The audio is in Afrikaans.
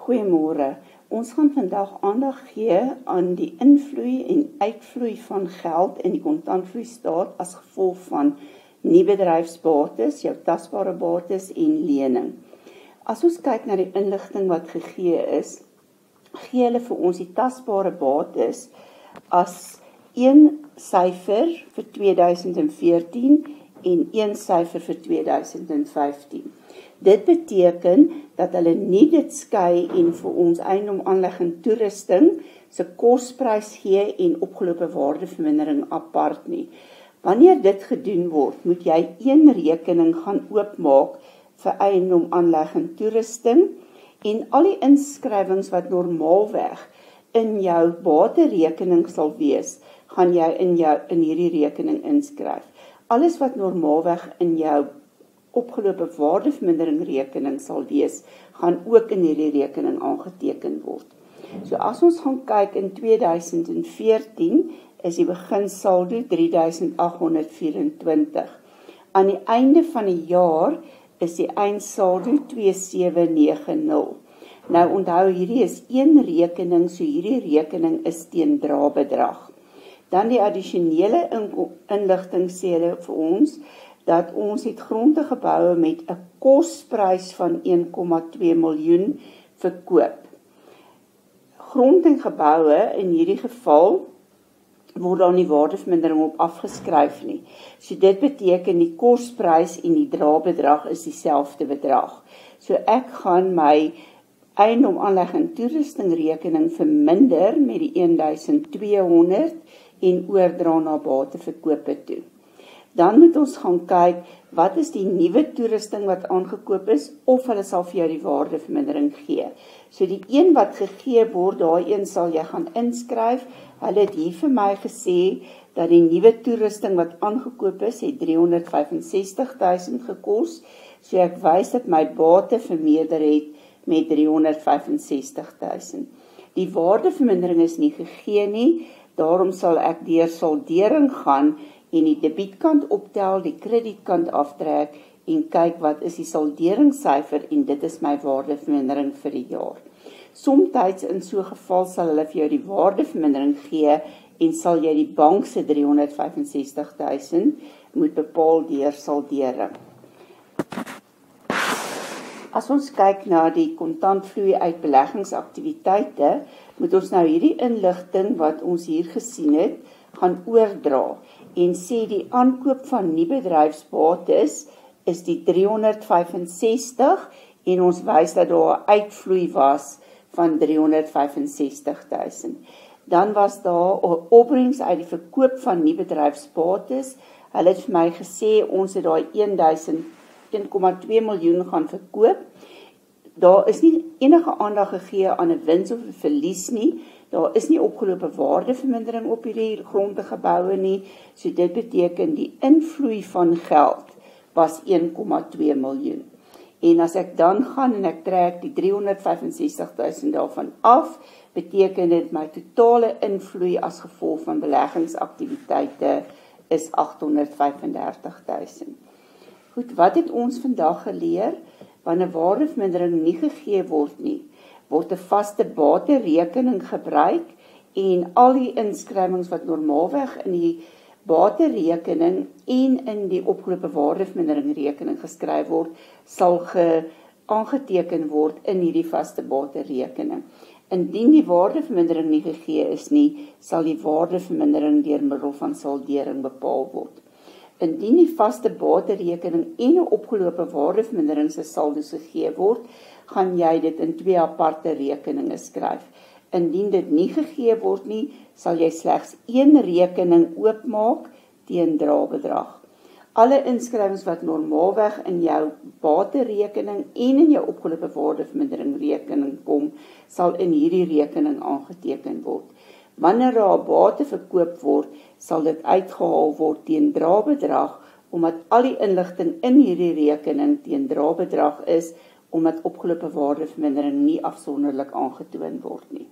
Goeiemôre. Ons gaan vandag aandag gee aan die invloei en uitvloei van geld in die kontantvloeistaat as gevolg van nie bedryfsbates, jou tasbare bates en lening. As ons kyk na die inligting wat gegee is, gee hulle vir ons die tasbare bates as 1 syfer vir 2014 en 1 syfer vir 2015. Dit beteken dat hulle nie dit skei en vir ons eiendom, aanlegging, toerusting se kosprys gee en opgelope waardevermindering apart nie. Wanneer dit gedoen word, moet jy een rekening gaan oopmaak vir eiendom, aanlegging, toerusting en al die inskrywings wat normaalweg in jou baterekening sal wees, gaan jy in hierdie rekening inskryf. Alles wat normaalweg in jou opgelope waardevermindering rekening sal wees, gaan ook in hierdie rekening aangeteken word. So as ons gaan kyk in 2014, is die beginsaldo 3824. Aan die einde van die jaar is die eindsaldo 2790. Nou onthou, hierdie is een rekening, so hierdie rekening is teen drabedrag. Dan die addisionele inligting sê hulle vir ons, dat ons het grond en geboue met 'n kosprys van 1,2 miljoen verkoop. Grond en geboue in hierdie geval word daar nie waardevermindering op afgeskryf nie. So dit beteken die kosprys en die drabedrag is dieselfde bedrag. So ek gaan my eiendom, aanlegging, toerusting rekening verminder met die 1200 en oordra na bateverkope toe. Dan moet ons gaan kyk, wat is die nuwe toerusting wat aangekoop is, of hulle sal vir jou die waardevermindering gee. So die een wat gegee word, daai een sal jy gaan inskryf. Hulle het hier vir my gesê, dat die nuwe toerusting wat aangekoop is, het 365.000 gekos. So ek wys dat my bate vermeerder het met 365.000. Die waardevermindering is nie gegee nie, daarom sal ek deur saldering gaan, en die debietkant optel, die kredietkant aftrek, en kyk wat is die salderingssyfer, en dit is my waardevermindering vir die jaar. Somtyds in so 'n geval sal hulle vir jou die waardevermindering gee, en sal jy die bank se 365.000 moet bepaal deur saldering. As ons kyk na die kontantvloei uit beleggingsaktiwiteite, moet ons nou hierdie inligting wat ons hier gesien het, gaan oordra, en sê die aankoop van nie bedryfsbates is die 365 en ons wys dat daar 'n uitvloei was van 365.000. Dan was daar 'n opbrengs uit die verkoop van nie bedryfsbates. Hulle het vir my gesê ons het daai 1,2 miljoen gaan verkoop. Daar is nie enige aandag gegee aan 'n wins of 'n verlies nie. Daar is nie opgelope waardevermindering op hierdie grond en geboue nie, so dit beteken die invloei van geld was 1,2 miljoen. En as ek dan gaan en ek trek die 365.000 daarvan af, beteken dit my totale invloei as gevolg van beleggingsaktiwiteite is 835.000. Goed, wat het ons vandag geleer? Wanneer waardevermindering nie gegee word nie, word 'n vaste baterekening gebruik en al die inskrywings wat normaalweg in die baterekening en in die opgelope waardevermindering rekening geskryf word, sal aangeteken word in hierdie vaste baterekening. Indien die waardevermindering nie gegee is nie, sal die waardevermindering deur middel van saldering bepaal word. Indien die vaste baterekening en 'n opgelope waardevermindering se saldos gegee word, gaan jy dit in 2 aparte rekeninge skryf. Indien dit nie gegee word nie, sal jy slegs een rekening oopmaak teen drabedrag. Alle inskrywings wat normaalweg in jou baterekening en in jou opgelope waardevermindering rekening kom, sal in hierdie rekening aangeteken word. Wanneer daar 'n bate verkoop word, sal dit uitgehaal word teen drabedrag, omdat al die inligting in hierdie rekening teen drabedrag is, omdat opgelope waardevermindering nie afsonderlik aangetoon word nie.